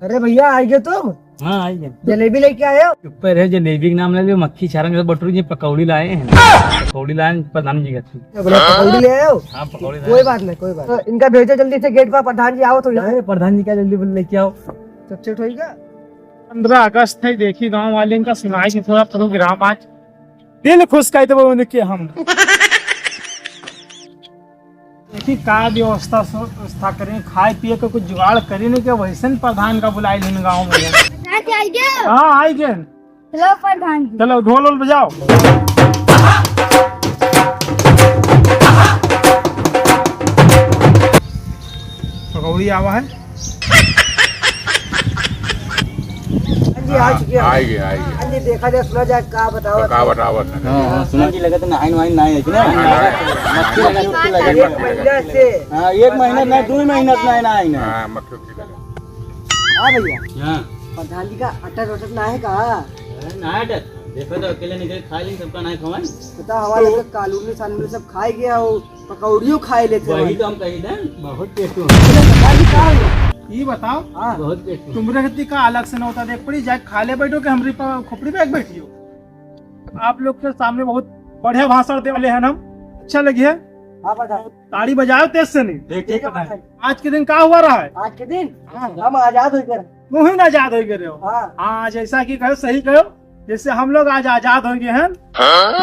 अरे भैया आई गए तुम? हाँ आई गए। जलेबी लेके आए हो? ऊपर है जलेबी के नाम ले लियो, मक्खी छारन बटूरी जी पकौड़ी लाए हैं। पकौड़ी लाए प्रधान जी का। बोले पकौड़ी ले आए हो? हाँ पकौड़ी कोई बात नहीं, कोई बात। तो इनका भेजो जल्दी से गेट पर, प्रधान जी आओ तो। प्रधान जी क्या जल्दी लेके आओ। सब सेट होगा। 15 अगस्त है, देखी गांव वाले इनका सुनाई की थोड़ा प्रोग्राम आज दिल खुश कहते उनके हम देखी का व्यवस्था करें, खाए पिए का कुछ जुगाड़ करें नहीं, क्या वैसे प्रधान का बुलाई लेन गाँव में। हाँ आई गए। चलो प्रधान जी, चलो ढोल वोल बजाओ। पकौड़ी आवा है। जी आ चुके हैं। आएगी हाँ जी, देखा जाए सुना जाए का बताओ। सुना की लगा तो नाइन वाइन नहीं है ना। एक महीना से। हाँ 1 महीना नहीं 2 महीना से नहीं ना। हाँ भैया, हाँ प्रधान जी का अटक वटक ना है कहा? नाटक देखो तो अकेले निकल खा लेंगे, सबका नहीं खवाएं। पता हमारे लोग कालूनी सालूनी सब खाए गया हो, पकौड़ियों खाए लेते हो। वही तो हम कही दें, बहुत टेस्ट प्रधान जी कहाँ हो? ये बताओ हाँ बहुत टेस्ट। तुमरे हत्ती का अलग से न होता, देख पड़ी जाए खा ले बैठो कि हमारी खोपड़ी पे बैठी हो। आप लोग के सामने बहुत बढ़िया भाषण दे वाले हैं हम, अच्छा लगी है। हाँ प्रधान। ताड़ी बजाओ तेज से नहीं। ठीक है प्रधान। आज के दिन क्या हुआ रहा है? आज के दिन हम आजाद होकर। तुम ही ना आजाद हो गए हो। हाँ हाँ जैसा कि कहो सही कहो, जैसे हम लोग आज आजाद हो गए हैं।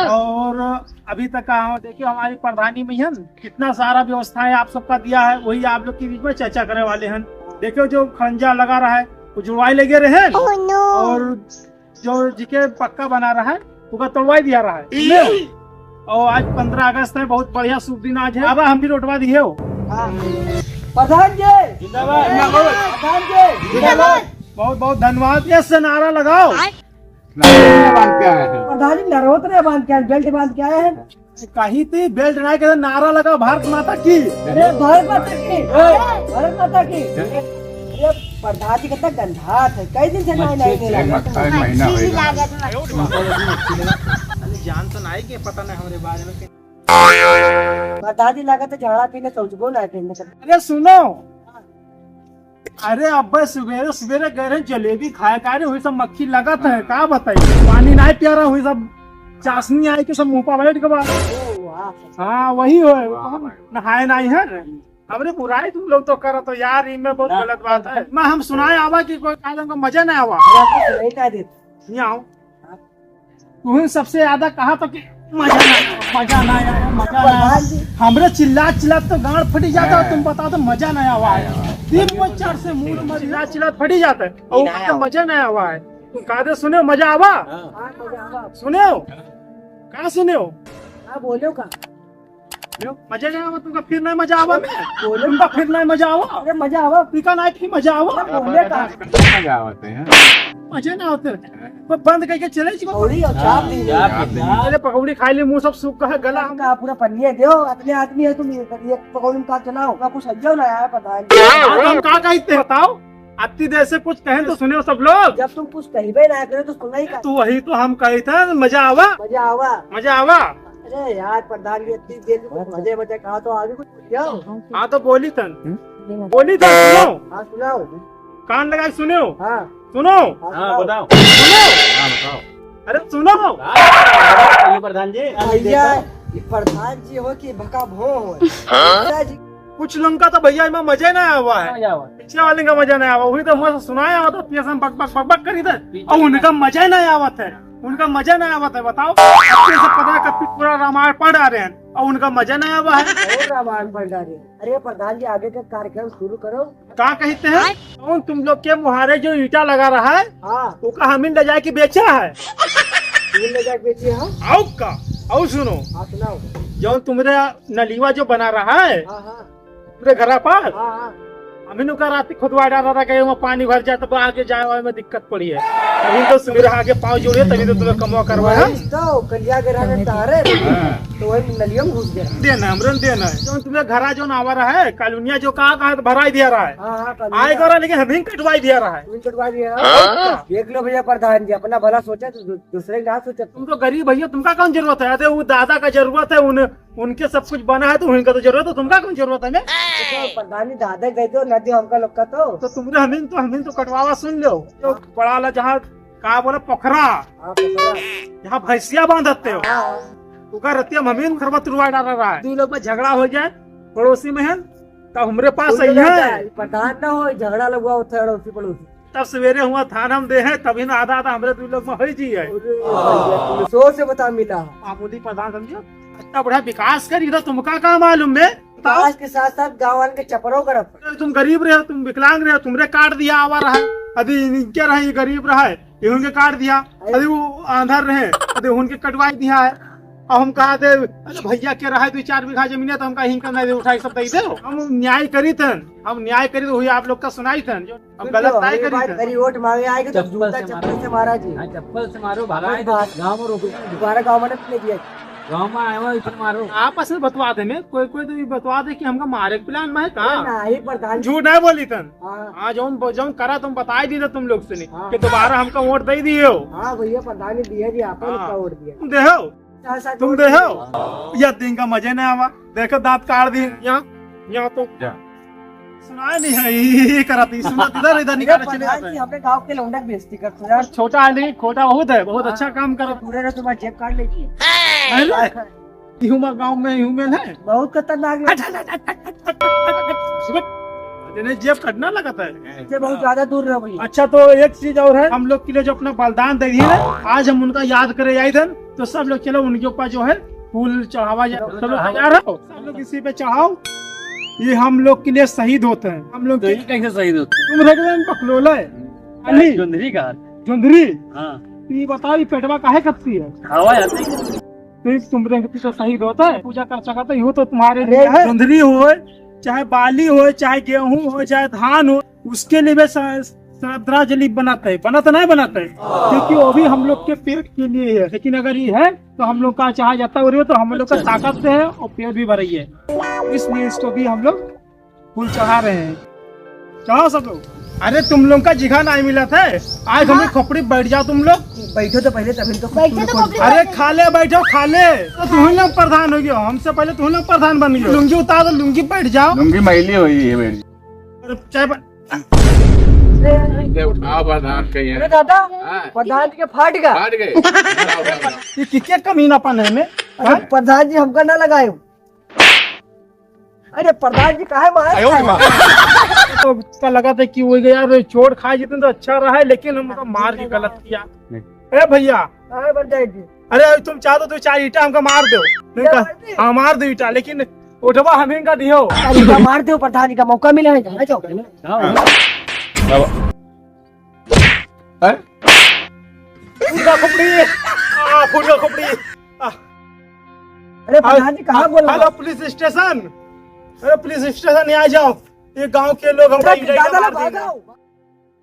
और अभी तक का देखिए हमारी प्रधानी में है कितना सारा व्यवस्थाएं आप सबका दिया है, वही आप लोग के बीच में चर्चा करने वाले हैं। देखो जो खंजा लगा रहा है वो जुड़वाई लगे रहे हैं, और जो जिके पक्का बना रहा है वो तोड़वाई दिया रहा है। और आज 15 अगस्त है, बहुत बढ़िया शुभ दिन आज है। अब हम भी रोटवा दिए हो। प्रधान जी जिंदाबाद। प्रधान जी जिंदाबाद। बहुत बहुत धन्यवाद। ये से नारा लगाओ। प्रधान जी नरोत्तरे बांध के आए, बेल्ट बांध के आए हैं। कहीं थी बेल्ट ना के नारा लगा भारत माता की। अरे भारत माता की, भारत माता की। ये प्रधान जी कितना गंधात है, कई दिन से नहीं जान तो नहीं के पता नहीं हमारे बारे में। प्रधान जी लगा तो झाड़ा पीने सोचबो ना पीने। अरे सुनो, अरे अब्बे सवेरे सवेरे गए रहे जलेबी खाए का हुई सब मक्खी लगत है, का बताइए पानी नहीं पिया रहा हुई सब चाशनी आई के सब मुँह पर बैठ के। हाँ वही हो नहाए नहीं है। हमरे बुराई तुम लोग तो करो तो यार, इनमें बहुत गलत बात है। मैं हम सुनाए आवा कि कोई कादम को मजा नहीं आवा। नहीं आओ तुम्हें सबसे ज्यादा कहा तो कि मजा ना आया। हमरे चिल्ला तो गांड फटी जाता है, तुम बताओ तो मजा नहीं आवा है। 3 बच्चा से मुंह में चिल्ला फटी जाता है और तो मजा नहीं आवा है। तुम कहा सुने मजा आवा, सुने हो कहा सुने हो बोलो का मजा नहीं आवा तुमका, फिर नहीं मजा आवा। तुमका फिर नहीं मजा आवा। अरे मजा आवा पीका नहीं फिर मजा आवा। बोले का मजा ना होते बंद करके चले पकौड़ी और चाप दी। अरे पकौड़ी खाई ली, मुंह सब सूख का है, गला का पूरा पन्नी दो, अपने आदमी है तुम। ये पकौड़ी में का चलाओ का कुछ सज्जो ना आया प्रधान। हम का कहते बताओ, अति देर से कुछ कहें तो सुने सब लोग। जब तुम कुछ कही ना करे तो सुना ही का। तो वही तो हम कहे थे मजा आवा, मजा आवा। मजा आवा। अरे यार प्रधान जी इतनी देर में मजे मजे कहा तो आगे कुछ जाओ। हाँ तो बोली थन सुनो। हाँ सुनाओ। कान लगा के सुनो। हाँ सुनो। हाँ बताओ। सुनो। अरे सुनो प्रधान जी भैया ये प्रधान जी हो कि भका भो हो। भैया जी कुछ लोगों का तो भैया इसमें मजा नहीं आवा है, पिछले वाले का मजा नहीं आवा। वही तो मुझे सुनाया हुआ था, पिया बक बक बक बक करी थे और उनका मजा नहीं आवत है। उनका मजा नहीं आवत है। बताओ अच्छे से पता है कभी पूरा रामायण पढ़ आ रहे हैं और उनका मजा नहीं आवा है। और रामायण पढ़ रहे। अरे प्रधान जी आगे का कार्यक्रम शुरू करो। क्या कहते हैं कौन तुम लोग के मुहारे जो ईटा लगा रहा है हाँ वो का हम ले जाके बेचा है। ले जाके बेचिए। हाँ आओ का आओ सुनो, हाँ सुनाओ। जो तुम्हारे नलीवा जो बना रहा है हाँ हाँ पूरे घर पर हाँ हाँ अभी नुका रात खुदवा डाला था कहीं पानी भर जाए तो आगे जाए में दिक्कत पड़ी है। अभी तो सवेरे आगे पाँव जोड़े तभी तो तुम्हें कमवा करवाया। तो कलिया गिरा तारे तो वही नलियों में घुस गया। देना हमरन देना है जो तुम्हें घरा जो आवा रहा है कॉलोनिया जो कहा तो भराई दिया रहा है हाँ आए करा लेकिन हमें कटवाई दिया रहा है। कटवा दिया। देख लो भैया प्रधान जी अपना भला सोचा तो दूसरे का सोचा। तुम तो गरीब भैया तुमका कौन जरूरत है? वो दादा का जरूरत है उनके सब कुछ बना है तो उनका तो जरूरत है तुमका कौन जरूरत है? मैं प्रधान जी दादा गए तो न दो हमका लोग का तो तुमने हमें तो कटवावा सुन लो जो बड़ा वाला जहाँ कहा बोला पोखरा यहाँ भैंसिया बांधते हो उका रहती है हमें खरबा तुरवा डाल रहा है। दो लोग में झगड़ा हो जाए पड़ोसी में है तब हमारे पास सही है प्रधान ना हो झगड़ा लगा होता है अड़ोसी पड़ोसी। तब सवेरे हुआ थाना हम दे है तभी ना आधा हमारे दो लोग में हो जी है। सोच से बता मिला मामूली प्रधान समझो इतना बड़ा विकास करी तो तुमका क्या मालूम है? विकास के साथ साथ गाँव वाले के चपरों कर तुम गरीब रहे तुम विकलांग रहे तुमरे काट दिया आवा रहा है अभी इनके रहे ये गरीब रहा है इनके काट दिया अभी वो आंधर रहे अभी उनके कटवाई दिया है। अब हम कहा थे भैया के रहा है 2-4 बीघा जमीन है तो हम कहीं नहीं दे उठाई सब दे दो। हम न्याय करी थन हम न्याय करी तो हुई आप लोग का सुनाई थन जो हम गलत नहीं करी करी वोट मांगे आएगी तो जूता चप्पल से मारा जी। चप्पल से मारो भगा गाँव में रोको दोबारा गाँव में नहीं दिया गाँव में आया हुआ इतना मारो। आपस में बतवा दे में कोई तो ये बतवा दे कि हमका मारे के प्लान में है कहा नहीं प्रधान झूठ नहीं बोली तन। हाँ हाँ जो करा तुम बता दी तुम लोग सुनी कि दोबारा हमका वोट दे दिए हो। हाँ भैया प्रधान ने दिया जी आपको वोट दिया तुम दे हो तुम दे हो या दिन का मजे नहीं आवा देखो दांत काट दी यहाँ तो सुनाया नहीं है ये कराती सुना इधर इधर निकाल चले जाते हैं। अपने गाँव के लौंडा बेइज्जती करते यार। छोटा है लेकिन खोटा बहुत अच्छा काम कर पूरे तुम्हारा जेब काट लेगी गाँव में ह्यूमन है बहुत खतरनाक जिन्हें जेब कटना लगता है से बहुत ज्यादा दूर रहो भैया। अच्छा तो एक चीज और है हम लोग के लिए जो अपना बलिदान दे दिए आज हम उनका याद करे आई थे तो सब लोग चलो उनके ऊपर जो है फूल चढ़ावा जाए। सब लोग तैयार हो सब लोग इसी पे चढ़ाओ ये हम लोग के लिए शहीद होते हैं। हम लोग कैसे शहीद होते तुम रेगुलर पकलोला है अली जोंधरी का जोंधरी हाँ ये बताओ ये पेटवा काहे कटती है? हवा जाती है तो तुम तो शहीद होता है पूजा कर सका तो यूँ तो तुम्हारे लिए है। जोंधरी हो चाहे बाली हो चाहे गेहूं हो चाहे धान हो उसके लिए भी श्रद्धांजलि बनाते है बनाता नहीं बनाते है क्योंकि वो भी हम लोग के पेट के लिए है। लेकिन अगर ये है तो हम लोग का चाहा जाता है तो हम लोग का ताकत से है और पेट भी भरी है इसलिए इसको भी हम लोग फूल चढ़ा रहे हैं। चढ़ाओ सब लोग। अरे तुम लोग का जिघा नहीं मिला था आज हमें खोपड़ी बैठ जाओ तुम लोग बैठो तो पहले तभी तो बैठे तो खोपड़ी अरे खा ले बैठो खा ले तो तुम लोग प्रधान हो गए हमसे पहले तुम लोग प्रधान बन गए। लुंगी उतार दो लुंगी बैठ जाओ लुंगी मैली हुई है मेरी उठाओ प्रधान कहीं अरे दादा प्रधान जी के फाट गया। फाट गए ये किसके कमीनापन है में अरे प्रधान जी हमका ना लगाए। अरे प्रधान जी काहे मारे तो उसका लगा था कि वो यार चोट खाए जितने तो अच्छा रहा है लेकिन हमको मार के गलत किया। अरे भैया काहे बन जाएगी। अरे तुम चाहो तो 4 ईटा हमको मार दो हाँ मार दो ईटा लेकिन उठवा हमें का दियो मार दो प्रधान जी का मौका मिला है फूल खोपड़ी। अरे प्रधान जी कहाँ बोल हेलो पुलिस स्टेशन अरे पुलिस स्टेशन यहाँ जाओ ये गांव के लोग हमको दादा भागो।